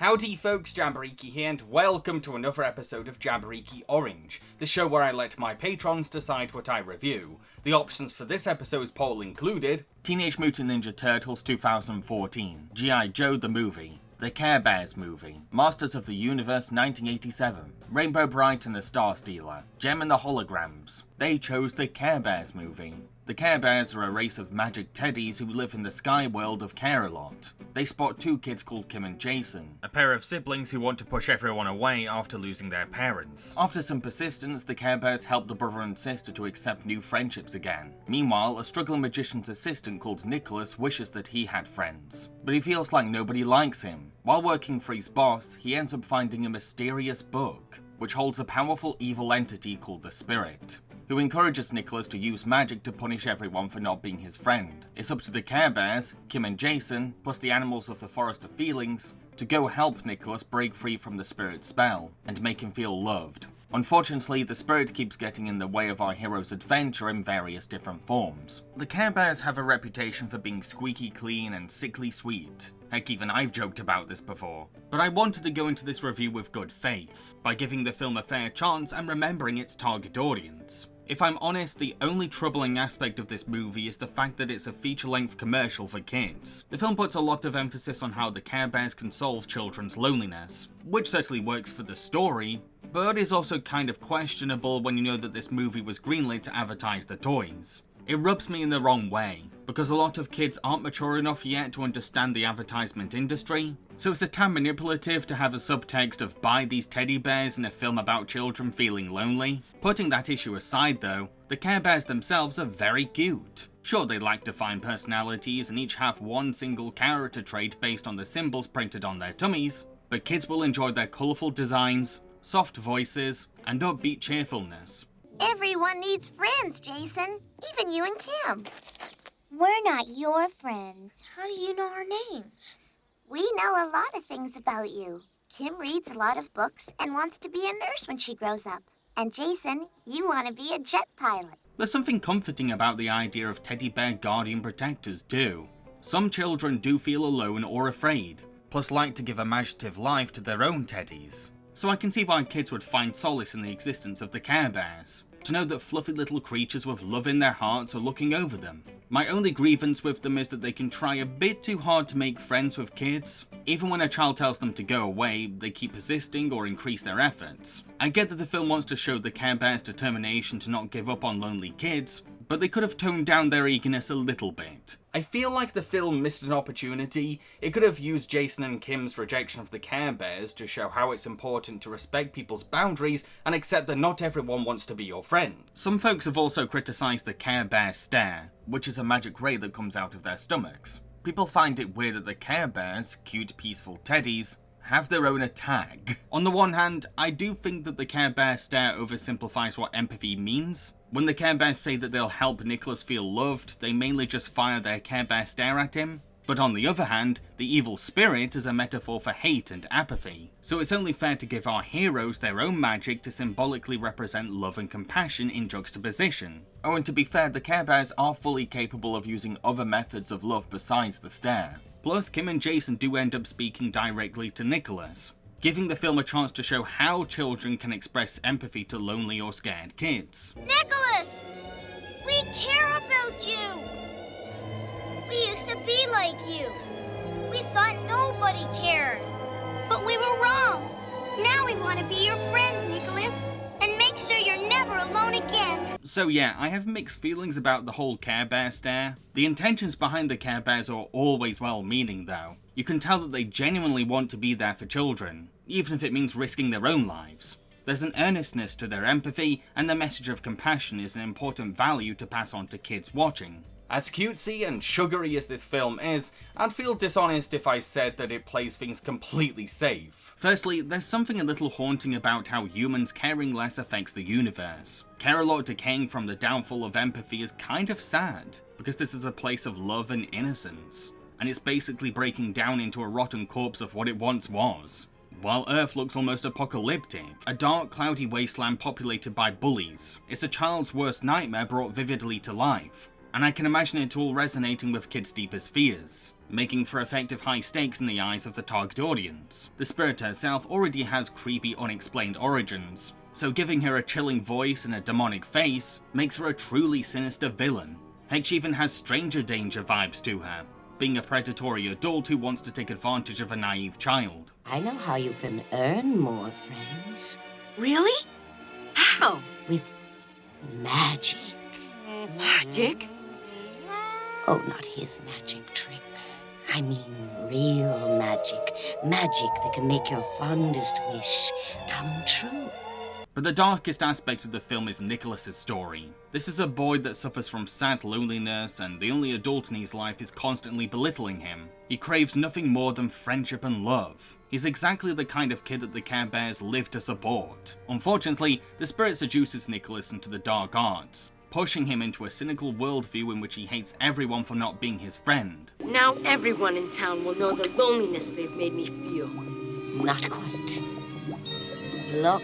Howdy folks, Jambareeqi here, and welcome to another episode of Jambareeqi Orange, the show where I let my patrons decide what I review. The options for this episode's poll included Teenage Mutant Ninja Turtles 2014, G.I. Joe the Movie, The Care Bears Movie, Masters of the Universe 1987, Rainbow Bright and the Star Stealer, Gem and the Holograms. They chose The Care Bears Movie. The Care Bears are a race of magic teddies who live in the sky world of Care-a-Lot. They spot two kids called Kim and Jason, a pair of siblings who want to push everyone away after losing their parents. After some persistence, the Care Bears help the brother and sister to accept new friendships again. Meanwhile, a struggling magician's assistant called Nicholas wishes that he had friends, but he feels like nobody likes him. While working for his boss, he ends up finding a mysterious book, which holds a powerful evil entity called the Spirit, who encourages Nicholas to use magic to punish everyone for not being his friend. It's up to the Care Bears, Kim and Jason, plus the animals of the Forest of Feelings, to go help Nicholas break free from the Spirit's spell, and make him feel loved. Unfortunately, the Spirit keeps getting in the way of our hero's adventure in various different forms. The Care Bears have a reputation for being squeaky clean and sickly sweet. Heck, even I've joked about this before. But I wanted to go into this review with good faith, by giving the film a fair chance and remembering its target audience. If I'm honest, the only troubling aspect of this movie is the fact that it's a feature-length commercial for kids. The film puts a lot of emphasis on how the Care Bears can solve children's loneliness, which certainly works for the story, but is also kind of questionable when you know that this movie was greenlit to advertise the toys. It rubs me in the wrong way, because a lot of kids aren't mature enough yet to understand the advertisement industry, so it's a tad manipulative to have a subtext of buy these teddy bears in a film about children feeling lonely. Putting that issue aside though, the Care Bears themselves are very cute. Sure, they lack defined personalities and each have one single character trait based on the symbols printed on their tummies, but kids will enjoy their colourful designs, soft voices, and upbeat cheerfulness. Everyone needs friends, Jason. Even you and Kim. We're not your friends. How do you know our names? We know a lot of things about you. Kim reads a lot of books and wants to be a nurse when she grows up. And Jason, you want to be a jet pilot. There's something comforting about the idea of teddy bear guardian protectors too. Some children do feel alone or afraid, plus like to give imaginative life to their own teddies. So I can see why kids would find solace in the existence of the Care Bears, to know that fluffy little creatures with love in their hearts are looking over them. My only grievance with them is that they can try a bit too hard to make friends with kids. Even when a child tells them to go away, they keep persisting or increase their efforts. I get that the film wants to show the Care Bears' determination to not give up on lonely kids, but they could have toned down their eagerness a little bit. I feel like the film missed an opportunity. It could have used Jason and Kim's rejection of the Care Bears to show how it's important to respect people's boundaries and accept that not everyone wants to be your friend. Some folks have also criticised the Care Bear stare, which is a magic ray that comes out of their stomachs. People find it weird that the Care Bears, cute peaceful teddies, have their own attack. On the one hand, I do think that the Care Bear stare oversimplifies what empathy means. When the Care Bears say that they'll help Nicholas feel loved, they mainly just fire their Care Bear stare at him. But on the other hand, the evil spirit is a metaphor for hate and apathy, so it's only fair to give our heroes their own magic to symbolically represent love and compassion in juxtaposition. Oh, and to be fair, the Care Bears are fully capable of using other methods of love besides the stare. Plus, Kim and Jason do end up speaking directly to Nicholas, giving the film a chance to show how children can express empathy to lonely or scared kids. Nicholas! We care about you! We used to be like you. We thought nobody cared. But we were wrong. Now we want to be your friends, Nicholas, and make sure you're never alone again. So yeah, I have mixed feelings about the whole Care Bear stare. The intentions behind the Care Bears are always well-meaning though. You can tell that they genuinely want to be there for children, even if it means risking their own lives. There's an earnestness to their empathy, and the message of compassion is an important value to pass on to kids watching. As cutesy and sugary as this film is, I'd feel dishonest if I said that it plays things completely safe. Firstly, there's something a little haunting about how humans caring less affects the universe. Care-a-Lot decaying from the downfall of empathy is kind of sad, because this is a place of love and innocence, and it's basically breaking down into a rotten corpse of what it once was. While Earth looks almost apocalyptic, a dark, cloudy wasteland populated by bullies. It's a child's worst nightmare brought vividly to life. and I can imagine it all resonating with kids' deepest fears, making for effective high stakes in the eyes of the target audience. The spirit herself already has creepy, unexplained origins, so giving her a chilling voice and a demonic face makes her a truly sinister villain. Heck, she even has Stranger Danger vibes to her, being a predatory adult who wants to take advantage of a naive child. I know how you can earn more friends. Really? How? With magic. Magic? Oh, not his magic tricks. I mean real magic. Magic that can make your fondest wish come true. But the darkest aspect of the film is Nicholas's story. This is a boy that suffers from sad loneliness, and the only adult in his life is constantly belittling him. He craves nothing more than friendship and love. He's exactly the kind of kid that the Care Bears live to support. Unfortunately, the spirit seduces Nicholas into the dark arts, pushing him into a cynical worldview in which he hates everyone for not being his friend. Now everyone in town will know the loneliness they've made me feel. Not quite. Look.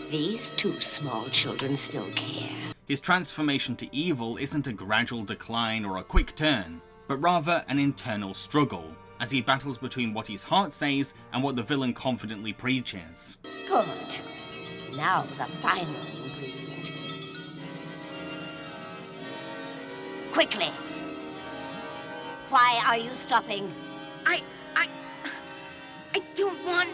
These two small children still care. His transformation to evil isn't a gradual decline or a quick turn, but rather an internal struggle, as he battles between what his heart says and what the villain confidently preaches. Good. Now the final ingredient. Quickly. Why are you stopping? I don't want...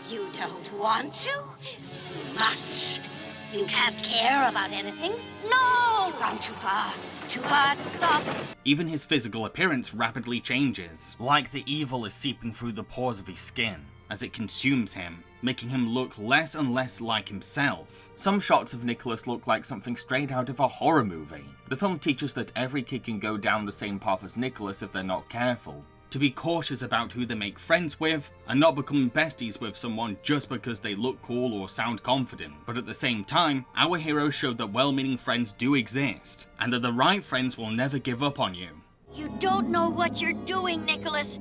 You don't want to? You must. You can't care about anything. No! You've gone too far. Too far to stop. Even his physical appearance rapidly changes, like the evil is seeping through the pores of his skin, as it consumes him, making him look less and less like himself. Some shots of Nicholas look like something straight out of a horror movie. The film teaches that every kid can go down the same path as Nicholas if they're not careful. To be cautious about who they make friends with, and not become besties with someone just because they look cool or sound confident. But at the same time, our heroes showed that well-meaning friends do exist, and that the right friends will never give up on you. You don't know what you're doing, Nicholas.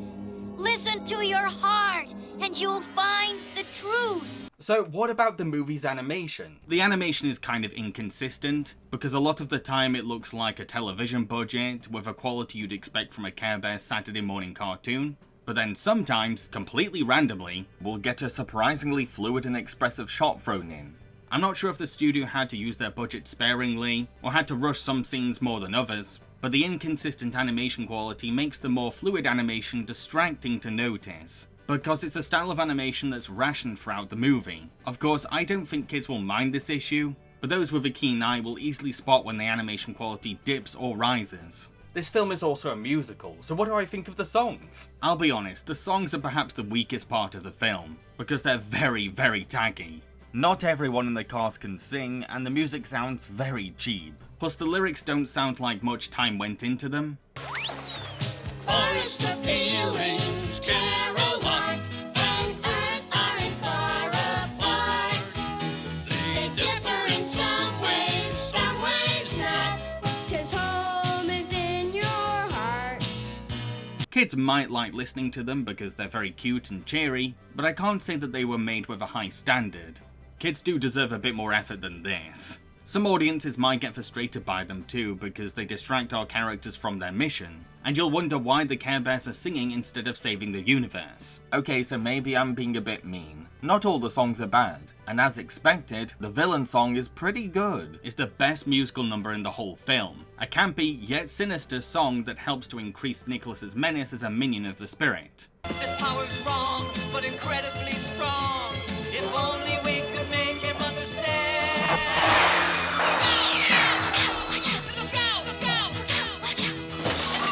Listen to your heart, and you'll find the truth. So what about the movie's animation? The animation is kind of inconsistent, because a lot of the time it looks like a television budget with a quality you'd expect from a Care Bears Saturday morning cartoon. But then sometimes, completely randomly, we'll get a surprisingly fluid and expressive shot thrown in. I'm not sure if the studio had to use their budget sparingly, or had to rush some scenes more than others, but the inconsistent animation quality makes the more fluid animation distracting to notice, because it's a style of animation that's rationed throughout the movie. Of course, I don't think kids will mind this issue, but those with a keen eye will easily spot when the animation quality dips or rises. This film is also a musical, so what do I think of the songs? I'll be honest, the songs are perhaps the weakest part of the film, because they're very, very taggy. Not everyone in the cast can sing, and the music sounds very cheap. Plus the lyrics don't sound like much time went into them. Forest of feelings care a lot, and earth aren't far apart. They differ in some ways not. 'Cause home is in your heart. Kids might like listening to them because they're very cute and cheery, but I can't say that they were made with a high standard. Kids do deserve a bit more effort than this. Some audiences might get frustrated by them too because they distract our characters from their mission, and you'll wonder why the Care Bears are singing instead of saving the universe. Okay, so maybe I'm being a bit mean. Not all the songs are bad, and as expected, the villain song is pretty good. It's the best musical number in the whole film. A campy, yet sinister song that helps to increase Nicholas's menace as a minion of the spirit. This power's wrong, but incredibly strong. If only we could make him understand. Look out! Look out!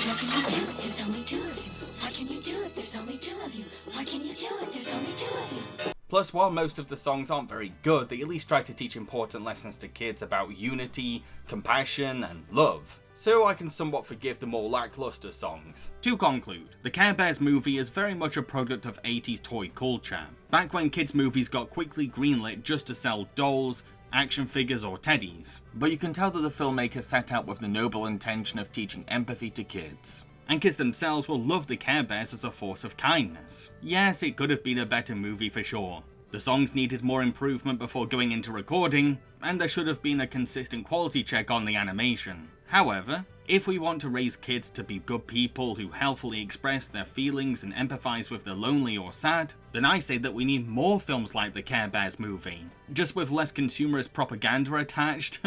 What can you do if there's only two of you? What can you do if there's only two of you? What can you do if there's only two of you? Plus, while most of the songs aren't very good, they at least try to teach important lessons to kids about unity, compassion, and love. So I can somewhat forgive the more lackluster songs. To conclude, the Care Bears movie is very much a product of 80s toy culture, back when kids' movies got quickly greenlit just to sell dolls, action figures or teddies. But you can tell that the filmmaker set out with the noble intention of teaching empathy to kids. And kids themselves will love the Care Bears as a force of kindness. Yes, it could have been a better movie for sure. The songs needed more improvement before going into recording, and there should have been a consistent quality check on the animation. However, if we want to raise kids to be good people who healthily express their feelings and empathise with the lonely or sad, then I say that we need more films like the Care Bears movie, just with less consumerist propaganda attached.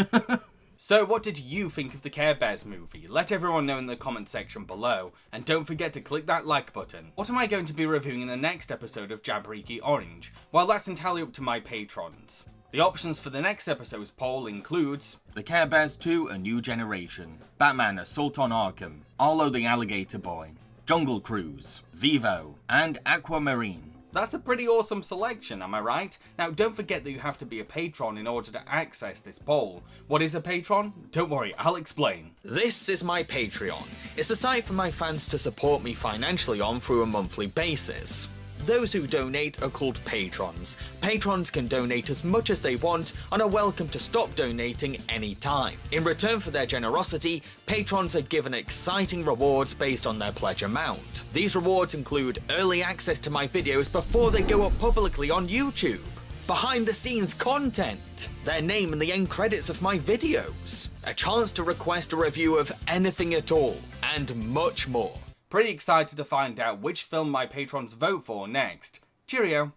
So what did you think of the Care Bears movie? Let everyone know in the comment section below, and don't forget to click that like button. What am I going to be reviewing in the next episode of Jambareeqi Orange? Well, that's entirely up to my patrons. The options for the next episode's poll includes The Care Bears 2 A New Generation, Batman Assault on Arkham, Arlo the Alligator Boy, Jungle Cruise, Vivo, and Aquamarine. That's a pretty awesome selection, am I right? Now don't forget that you have to be a patron in order to access this poll. What is a patron? Don't worry, I'll explain. This is my Patreon. It's a site for my fans to support me financially on through a monthly basis. Those who donate are called patrons. Patrons can donate as much as they want and are welcome to stop donating anytime. In return for their generosity, patrons are given exciting rewards based on their pledge amount. These rewards include early access to my videos before they go up publicly on YouTube, behind the scenes content, their name in the end credits of my videos, a chance to request a review of anything at all, and much more. Pretty excited to find out which film my patrons vote for next. Cheerio!